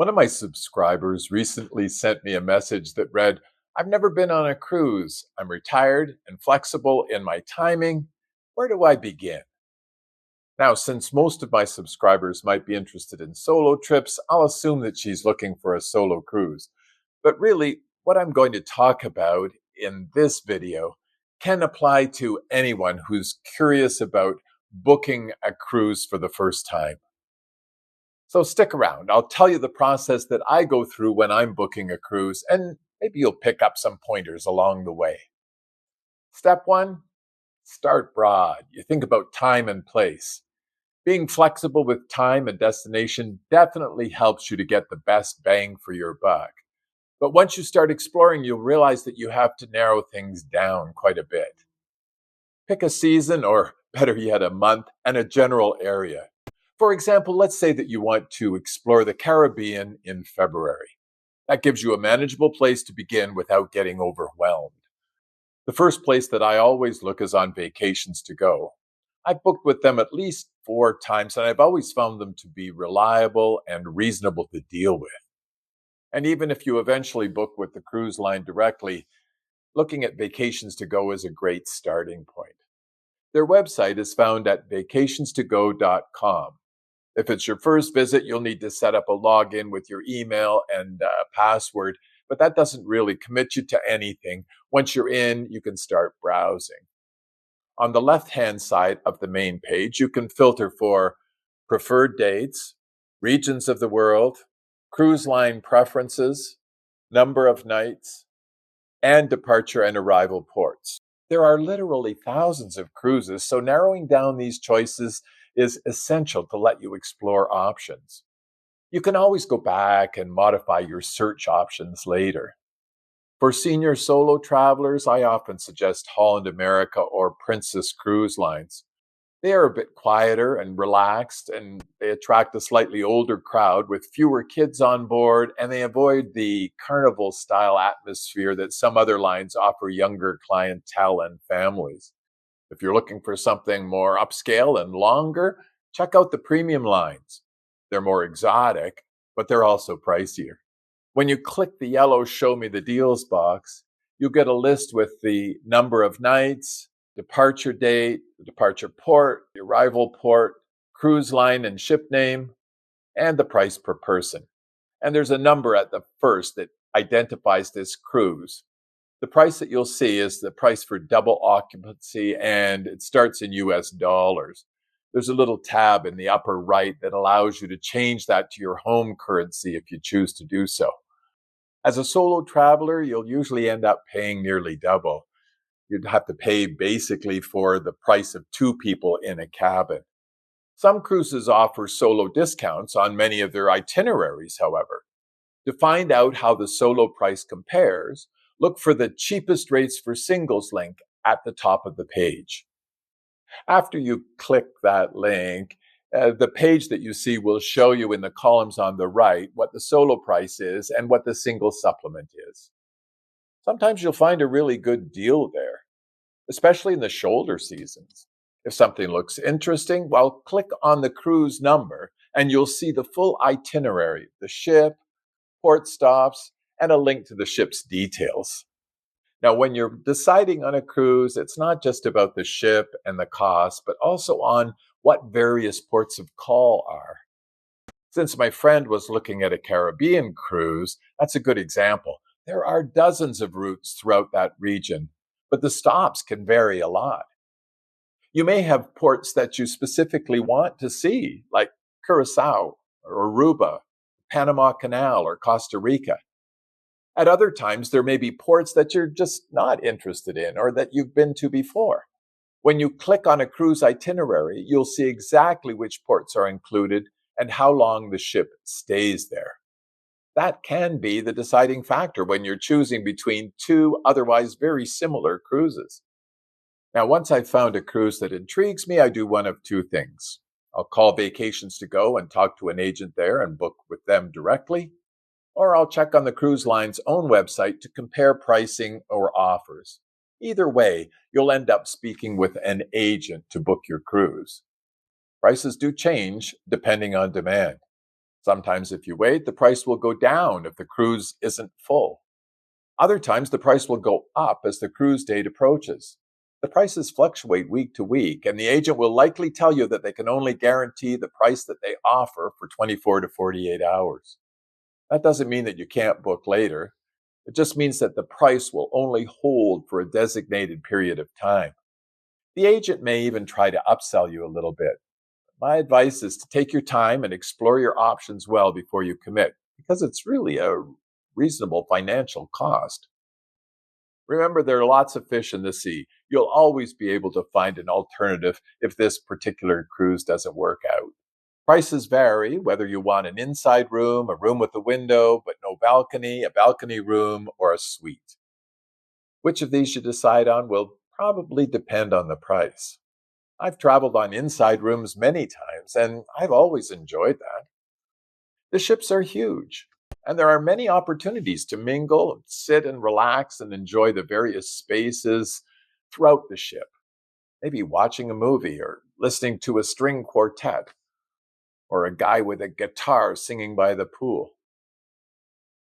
One of my subscribers recently sent me a message that read, "I've never been on a cruise. I'm retired and flexible in my timing. Where do I begin?" Now, since most of my subscribers might be interested in solo trips, I'll assume that she's looking for a solo cruise. But really, what I'm going to talk about in this video can apply to anyone who's curious about booking a cruise for the first time. So stick around. I'll tell you the process that I go through when I'm booking a cruise, and maybe you'll pick up some pointers along the way. Step one, start broad. You think about time and place. Being flexible with time and destination definitely helps you to get the best bang for your buck. But once you start exploring, you'll realize that you have to narrow things down quite a bit. Pick a season, or better yet, a month, and a general area. For example, let's say that you want to explore the Caribbean in February. That gives you a manageable place to begin without getting overwhelmed. The first place that I always look is on Vacations to Go. I've booked with them at least 4 times, and I've always found them to be reliable and reasonable to deal with. And even if you eventually book with the cruise line directly, looking at Vacations to Go is a great starting point. Their website is found at vacationstogo.com. If it's your first visit, you'll need to set up a login with your email and password, but that doesn't really commit you to anything. Once you're in, you can start browsing. On the left-hand side of the main page, you can filter for preferred dates, regions of the world, cruise line preferences, number of nights, and departure and arrival ports. There are literally thousands of cruises, so narrowing down these choices is essential to let you explore options. You can always go back and modify your search options later. For senior solo travelers, I often suggest Holland America or Princess Cruise Lines. They are a bit quieter and relaxed, and they attract a slightly older crowd with fewer kids on board, and they avoid the carnival style atmosphere that some other lines offer younger clientele and families. If you're looking for something more upscale and longer, check out the premium lines. They're more exotic, but they're also pricier. When you click the yellow Show Me the Deals box, you'll get a list with the number of nights, departure date, the departure port, the arrival port, cruise line and ship name, and the price per person. And there's a number at the first that identifies this cruise. The price that you'll see is the price for double occupancy, and it starts in US dollars. There's a little tab in the upper right that allows you to change that to your home currency if you choose to do so. As a solo traveler, you'll usually end up paying nearly double. You'd have to pay basically for the price of 2 people in a cabin. Some cruises offer solo discounts on many of their itineraries, however. To find out how the solo price compares, look for the cheapest rates for singles link at the top of the page. After you click that link, the page that you see will show you in the columns on the right what the solo price is and what the single supplement is. Sometimes you'll find a really good deal there, especially in the shoulder seasons. If something looks interesting, well, click on the cruise number and you'll see the full itinerary, the ship, port stops, and a link to the ship's details. Now, when you're deciding on a cruise, it's not just about the ship and the cost, but also on what various ports of call are. Since my friend was looking at a Caribbean cruise, that's a good example. There are dozens of routes throughout that region, but the stops can vary a lot. You may have ports that you specifically want to see, like Curacao or Aruba, Panama Canal, or Costa Rica. At other times, there may be ports that you're just not interested in or that you've been to before. When you click on a cruise itinerary, you'll see exactly which ports are included and how long the ship stays there. That can be the deciding factor when you're choosing between 2 otherwise very similar cruises. Now, once I've found a cruise that intrigues me, I do one of 2 things. I'll call Vacations to Go and talk to an agent there and book with them directly, or I'll check on the cruise line's own website to compare pricing or offers. Either way, you'll end up speaking with an agent to book your cruise. Prices do change depending on demand. Sometimes, if you wait, the price will go down if the cruise isn't full. Other times, the price will go up as the cruise date approaches. The prices fluctuate week to week, and the agent will likely tell you that they can only guarantee the price that they offer for 24 to 48 hours. That doesn't mean that you can't book later. It just means that the price will only hold for a designated period of time. The agent may even try to upsell you a little bit. My advice is to take your time and explore your options well before you commit, because it's really a reasonable financial cost. Remember, there are lots of fish in the sea. You'll always be able to find an alternative if this particular cruise doesn't work out. Prices vary whether you want an inside room, a room with a window but no balcony, a balcony room, or a suite. Which of these you decide on will probably depend on the price. I've traveled on inside rooms many times, and I've always enjoyed that. The ships are huge, and there are many opportunities to mingle, sit and relax, and enjoy the various spaces throughout the ship. Maybe watching a movie or listening to a string quartet or a guy with a guitar singing by the pool.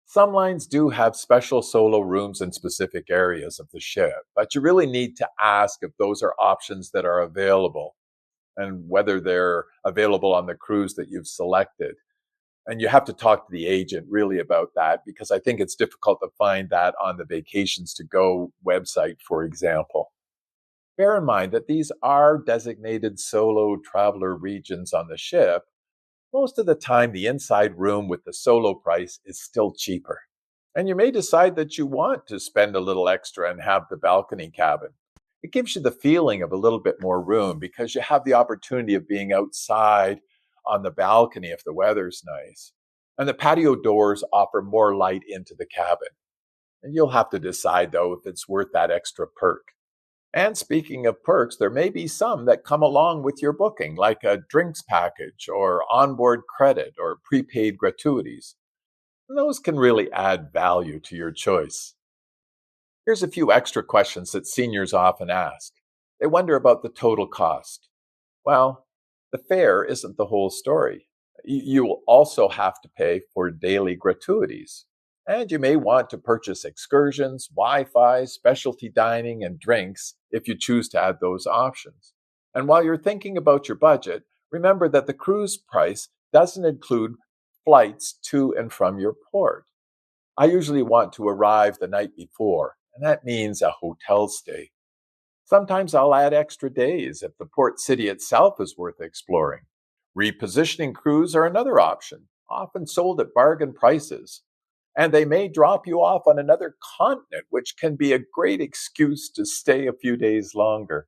Some lines do have special solo rooms in specific areas of the ship, but you really need to ask if those are options that are available and whether they're available on the cruise that you've selected. And you have to talk to the agent really about that because I think it's difficult to find that on the Vacations to Go website, for example. Bear in mind that these are designated solo traveler regions on the ship. Most of the time, the inside room with the solo price is still cheaper. And you may decide that you want to spend a little extra and have the balcony cabin. It gives you the feeling of a little bit more room because you have the opportunity of being outside on the balcony if the weather's nice. And the patio doors offer more light into the cabin. And you'll have to decide, though, if it's worth that extra perk. And speaking of perks, there may be some that come along with your booking, like a drinks package or onboard credit or prepaid gratuities. And those can really add value to your choice. Here's a few extra questions that seniors often ask. They wonder about the total cost. Well, the fare isn't the whole story. You will also have to pay for daily gratuities. And you may want to purchase excursions, Wi Fi, specialty dining, and drinks if you choose to add those options. And while you're thinking about your budget, remember that the cruise price doesn't include flights to and from your port. I usually want to arrive the night before, and that means a hotel stay. Sometimes I'll add extra days if the port city itself is worth exploring. Repositioning crews are another option, often sold at bargain prices. And they may drop you off on another continent, which can be a great excuse to stay a few days longer.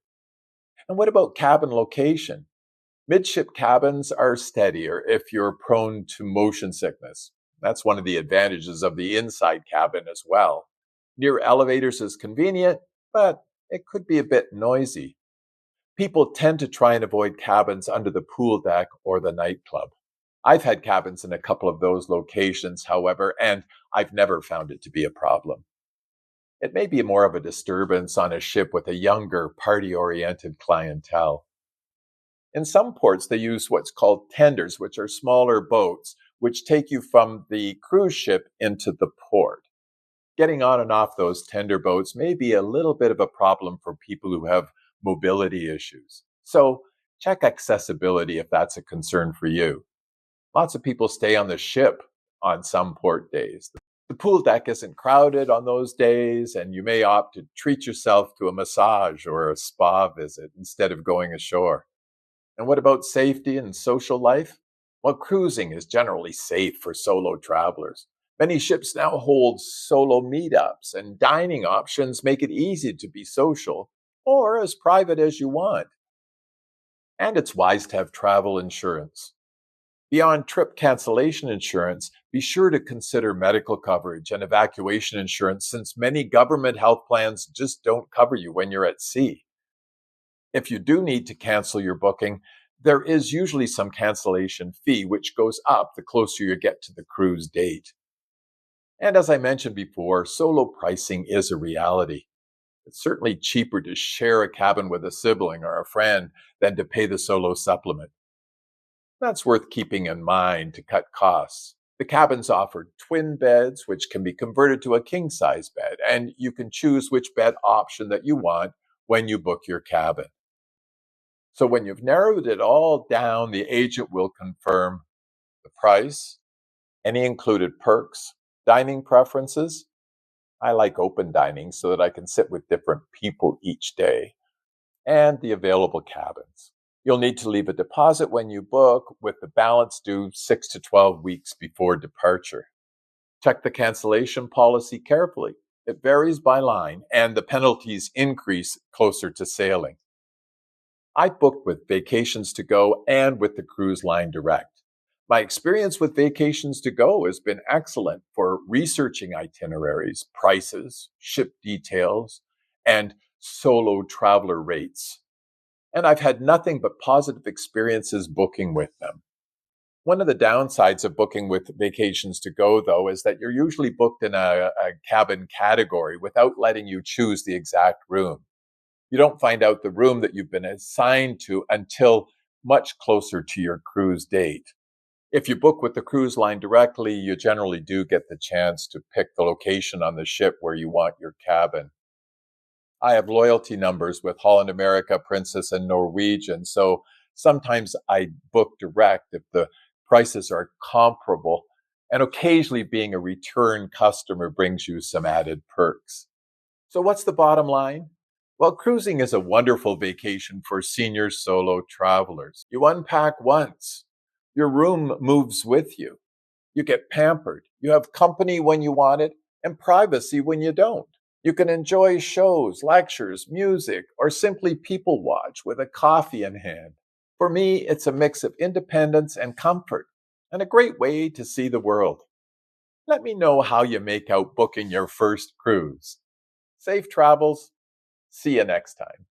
And what about cabin location? Midship cabins are steadier if you're prone to motion sickness. That's one of the advantages of the inside cabin as well. Near elevators is convenient, but it could be a bit noisy. People tend to try and avoid cabins under the pool deck or the nightclub. I've had cabins in a couple of those locations, however, and I've never found it to be a problem. It may be more of a disturbance on a ship with a younger, party oriented clientele. In some ports, they use what's called tenders, which are smaller boats, which take you from the cruise ship into the port. Getting on and off those tender boats may be a little bit of a problem for people who have mobility issues. So check accessibility if that's a concern for you. Lots of people stay on the ship on some port days. The pool deck isn't crowded on those days, and you may opt to treat yourself to a massage or a spa visit instead of going ashore. And what about safety and social life? Well, cruising is generally safe for solo travelers. Many ships now hold solo meetups, and dining options make it easy to be social or as private as you want. And it's wise to have travel insurance. Beyond trip cancellation insurance, be sure to consider medical coverage and evacuation insurance since many government health plans just don't cover you when you're at sea. If you do need to cancel your booking, there is usually some cancellation fee which goes up the closer you get to the cruise date. And as I mentioned before, solo pricing is a reality. It's certainly cheaper to share a cabin with a sibling or a friend than to pay the solo supplement. That's worth keeping in mind to cut costs. The cabins offer twin beds, which can be converted to a king size bed, and you can choose which bed option that you want when you book your cabin. So, when you've narrowed it all down, the agent will confirm the price, any included perks, dining preferences. I like open dining so that I can sit with different people each day, and the available cabins. You'll need to leave a deposit when you book, with the balance due 6 to 12 weeks before departure. Check the cancellation policy carefully. It varies by line, and the penalties increase closer to sailing. I booked with Vacations to Go and with the cruise line direct. My experience with Vacations to Go has been excellent for researching itineraries, prices, ship details, and solo traveler rates. And I've had nothing but positive experiences booking with them. One of the downsides of booking with Vacations to Go, though, is that you're usually booked in a cabin category without letting you choose the exact room. You don't find out the room that you've been assigned to until much closer to your cruise date. If you book with the cruise line directly, you generally do get the chance to pick the location on the ship where you want your cabin. I have loyalty numbers with Holland America, Princess, and Norwegian, so sometimes I book direct if the prices are comparable, and occasionally being a return customer brings you some added perks. So, what's the bottom line? Well, cruising is a wonderful vacation for senior solo travelers. You unpack once, your room moves with you, you get pampered, you have company when you want it, and privacy when you don't. You can enjoy shows, lectures, music, or simply people watch with a coffee in hand. For me, it's a mix of independence and comfort, and a great way to see the world. Let me know how you make out booking your first cruise. Safe travels. See you next time.